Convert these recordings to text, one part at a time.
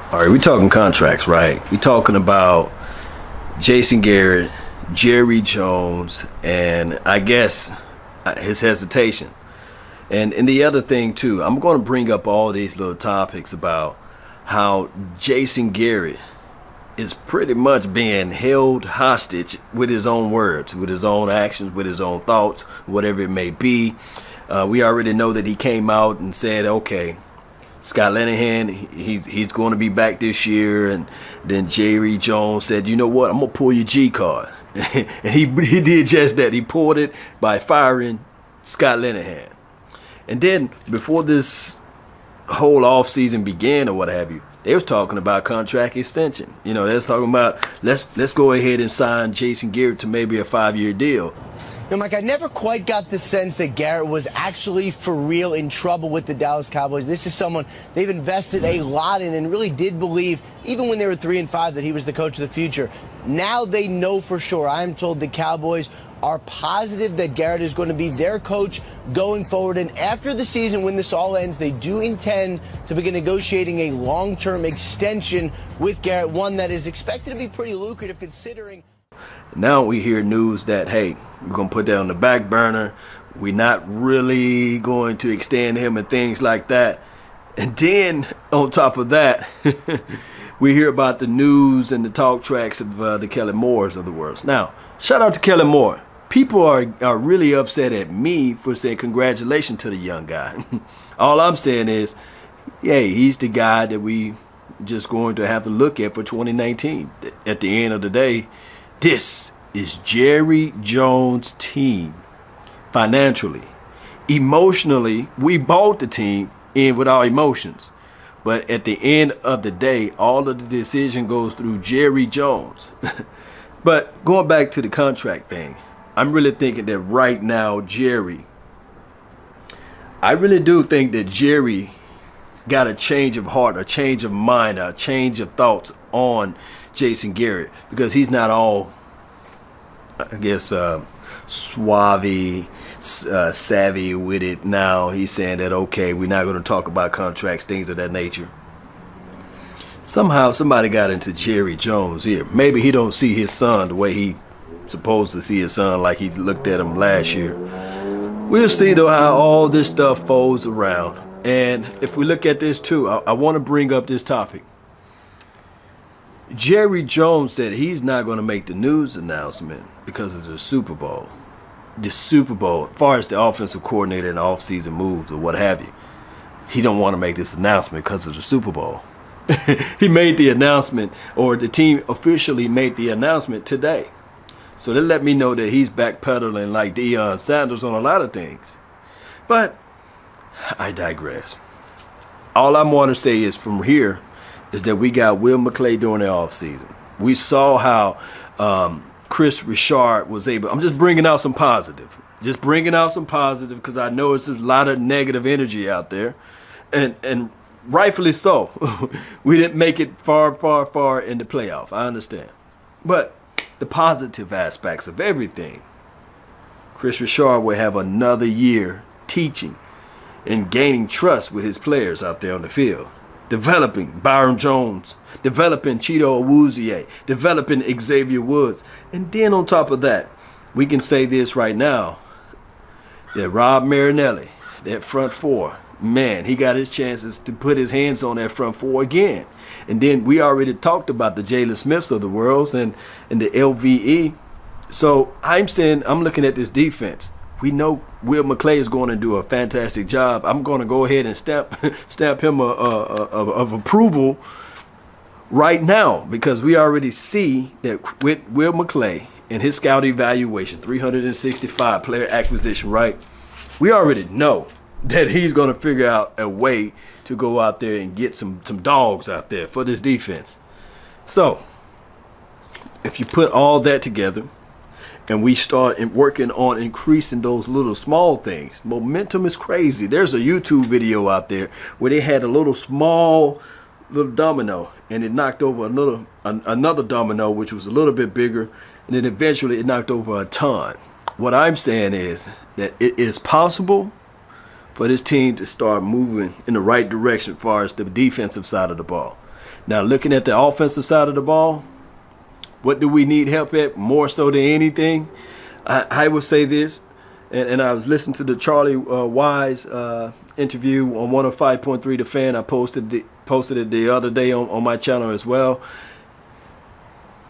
All right, we're talking contracts, right? We're talking about Jason Garrett, Jerry Jones, and I guess his hesitation. And the other thing too, I'm going to bring up all these little topics about how Jason Garrett is pretty much being held hostage with his own words, with his own actions, with his own thoughts, whatever it may be. We already know that he came out and said, okay, Scott Linehan, he's going to be back this year. And then Jerry Jones said, you know what, I'm going to pull your G card. And he did just that. He pulled it by firing Scott Linehan. And then before this whole offseason began or what have you, they was talking about contract extension. You know, they was talking about let's go ahead and sign Jason Garrett to maybe a 5-year deal. You know, Mike, I never quite got the sense that Garrett was actually for real in trouble with the Dallas Cowboys. This is someone they've invested a lot in and really did believe, even when they were 3-5, that he was the coach of the future. Now they know for sure. I am told the Cowboys are positive that Garrett is going to be their coach going forward. And after the season, when this all ends, they do intend to begin negotiating a long-term extension with Garrett, one that is expected to be pretty lucrative considering. Now we hear news that, hey, we're going to put that on the back burner. We're not really going to extend him and things like that. And then on top of that, we hear about the news and the talk tracks of the Kellen Moores of the world. Now, shout out to Kellen Moore. People are really upset at me for saying congratulations to the young guy. All I'm saying is, hey, he's the guy that we just going to have to look at for 2019. At the end of the day, this is Jerry Jones' team. Financially, emotionally, we bought the team in with our emotions. But at the end of the day, all of the decision goes through Jerry Jones. But going back to the contract thing, I'm really thinking that right now, I really do think that Jerry got a change of heart, a change of mind, a change of thoughts on Jason Garrett, because he's not all, I guess, savvy with it now. He's saying that, okay, we're not going to talk about contracts, things of that nature. Somehow somebody got into Jerry Jones here. Maybe he don't see his son the way he supposed to see his son, like he looked at him last year. We'll see though how all this stuff folds around. And if we look at this too, I want to bring up this topic. Jerry Jones said he's not going to make the news announcement because of the Super Bowl. The Super Bowl, as far as the offensive coordinator and off-season moves or what have you, he don't want to make this announcement because of the Super Bowl. He made the announcement, or the team officially made the announcement today. So they let me know that he's backpedaling like Deion Sanders on a lot of things. But I digress. All I want to say is from here is that we got Will McClay during the offseason. We saw how Chris Richard was able. I'm just bringing out some positive. Just bringing out some positive because I know it's a lot of negative energy out there. And rightfully so. We didn't make it far in the playoff. I understand. But the positive aspects of everything. Chris Richard will have another year teaching and gaining trust with his players out there on the field. Developing Byron Jones, developing Cheeto Awuzie, developing Xavier Woods. And then on top of that, we can say this right now, that Rob Marinelli, that front four, man, he got his chances to put his hands on that front four again. And then we already talked about the Jalen Smiths of the world and the LVE. So I'm saying, I'm looking at this defense. We know Will McClay is going to do a fantastic job. I'm going to go ahead and stamp him of approval right now, because we already see that with Will McClay and his scout evaluation, 365 player acquisition, right? We already know that he's going to figure out a way to go out there and get some dogs out there for this defense. So if you put all that together, and we start working on increasing those little small things. Momentum is crazy. There's a YouTube video out there where they had a little domino, and it knocked over another domino, which was a little bit bigger, and then eventually it knocked over a ton. What I'm saying is that it is possible for this team to start moving in the right direction as far as the defensive side of the ball. Now, looking at the offensive side of the ball, what do we need help at more so than anything? I would say this, and I was listening to the Charlie Wise interview on 105.3 The Fan. I posted it the other day on my channel as well.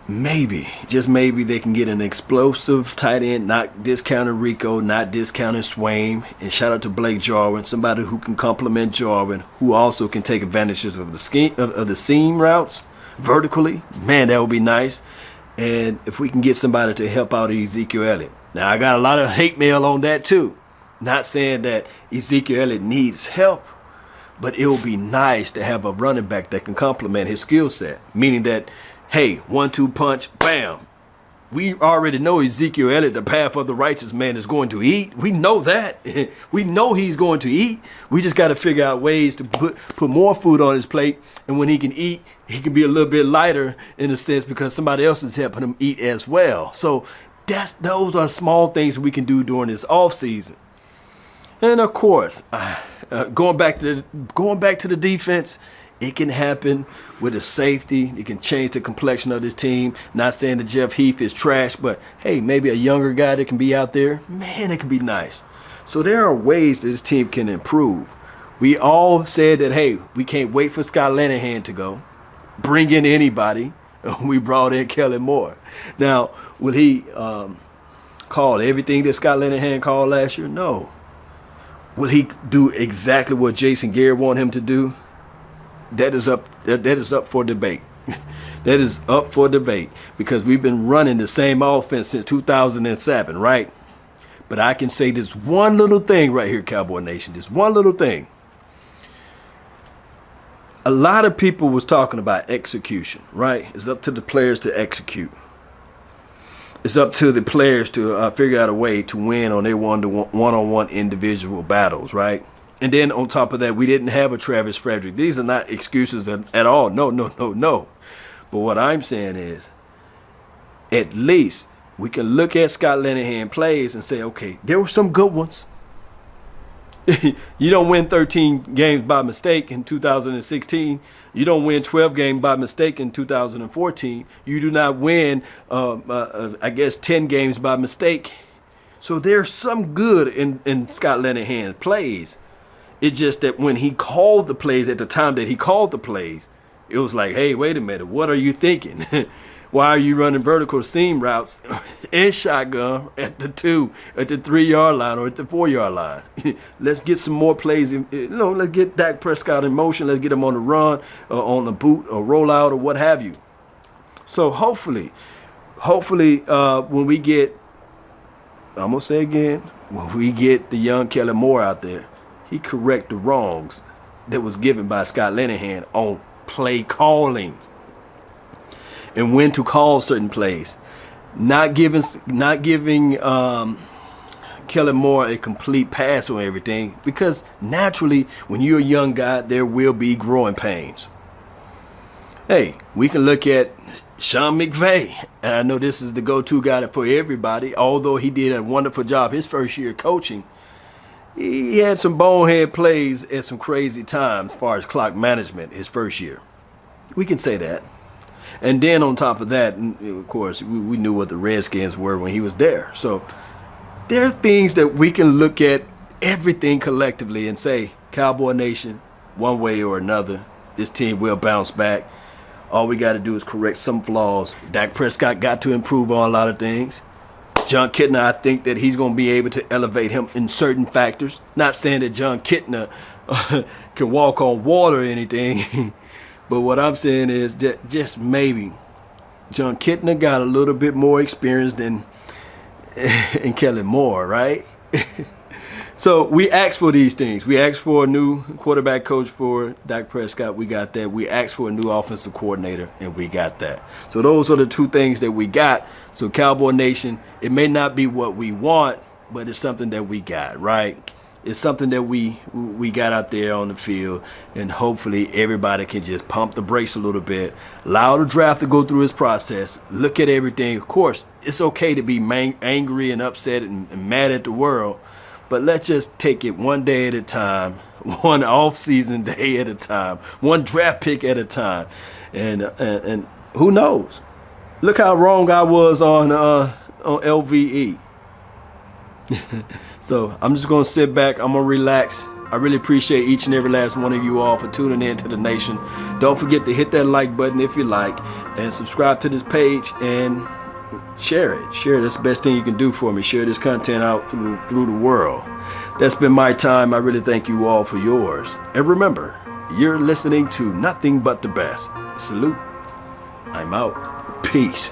Maybe, just maybe, they can get an explosive tight end, not discounting Rico, not discounting Swain. And shout out to Blake Jarwin, somebody who can complement Jarwin, who also can take advantages of the scheme of the seam routes vertically. Man, that would be nice. And if we can get somebody to help out Ezekiel Elliott. Now, I got a lot of hate mail on that too. Not saying that Ezekiel Elliott needs help, but it would be nice to have a running back that can complement his skill set. Meaning that, hey, 1-2 punch, bam. We already know Ezekiel Elliott, the path of the righteous man, is going to eat. We know that. We know he's going to eat. We just got to figure out ways to put more food on his plate. And when he can eat, he can be a little bit lighter in a sense because somebody else is helping him eat as well. So those are small things we can do during this off season. And of course, going back to the defense, it can happen with a safety. It can change the complexion of this team. Not saying that Jeff Heath is trash, but hey, maybe a younger guy that can be out there, man, it can be nice. So there are ways that this team can improve. We all said that, hey, we can't wait for Scott Linehan to go. Bring in anybody. We brought in Kellen Moore. Now, will he call everything that Scott Linehan called last year? No. Will he do exactly what Jason Garrett wanted him to do? That is up for debate. That is up for debate because we've been running the same offense since 2007, right? But I can say this one little thing right here, Cowboy Nation. This one little thing. A lot of people was talking about execution, right? It's up to the players to execute. It's up to the players to figure out a way to win on their one-on-one individual battles, right? And then on top of that, we didn't have a Travis Frederick. These are not excuses at all. No. But what I'm saying is, at least we can look at Scott Linehan plays and say, okay, there were some good ones. You don't win 13 games by mistake in 2016. You don't win 12 games by mistake in 2014. You do not win, I guess, 10 games by mistake. So there's some good in Scott Linehan's plays. It's just that when he called the plays at the time that he called the plays, it was like, hey, wait a minute, what are you thinking? Why are you running vertical seam routes and shotgun at the 3-yard line or at the 4-yard line? Let's get some more plays. Let's get Dak Prescott in motion. Let's get him on the run, or on the boot, or rollout, or what have you. So hopefully, when we get, I'm gonna say again, when we get the young Kellen Moore out there, he correct the wrongs that was given by Scott Linehan on play calling and when to call certain plays. Not giving Kellen Moore a complete pass on everything, because naturally when you're a young guy there will be growing pains. Hey, we can look at Sean McVay, and I know this is the go-to guy for everybody, although he did a wonderful job his first year coaching. He had some bonehead plays at some crazy times as far as clock management his first year. We can say that. And then on top of that, of course, we knew what the Redskins were when he was there. So there are things that we can look at everything collectively and say, Cowboy Nation, one way or another, this team will bounce back. All we got to do is correct some flaws. Dak Prescott got to improve on a lot of things. John Kitna, I think that he's going to be able to elevate him in certain factors. Not saying that John Kitna can walk on water or anything. But what I'm saying is that just maybe John Kitna got a little bit more experience than Kellen Moore, right? So we asked for these things. We asked for a new quarterback coach for Dak Prescott. We got that. We asked for a new offensive coordinator, and we got that. So those are the two things that we got. So Cowboy Nation, it may not be what we want, but it's something that we got, right? It's something that we got out there on the field, and hopefully everybody can just pump the brakes a little bit, allow the draft to go through its process, look at everything. Of course, it's okay to be angry and upset and mad at the world, but let's just take it one day at a time, one off-season day at a time, one draft pick at a time, and who knows? Look how wrong I was on LVE. So I'm just gonna sit back. I'm gonna relax. I really appreciate each and every last one of you all for tuning in to the nation. Don't forget to hit that like button if you like, and subscribe to this page and share it. Share it. That's the best thing you can do for me. Share this content out through the world. That's been my time. I really thank you all for yours. And remember, you're listening to nothing but the best. Salute. I'm out. Peace.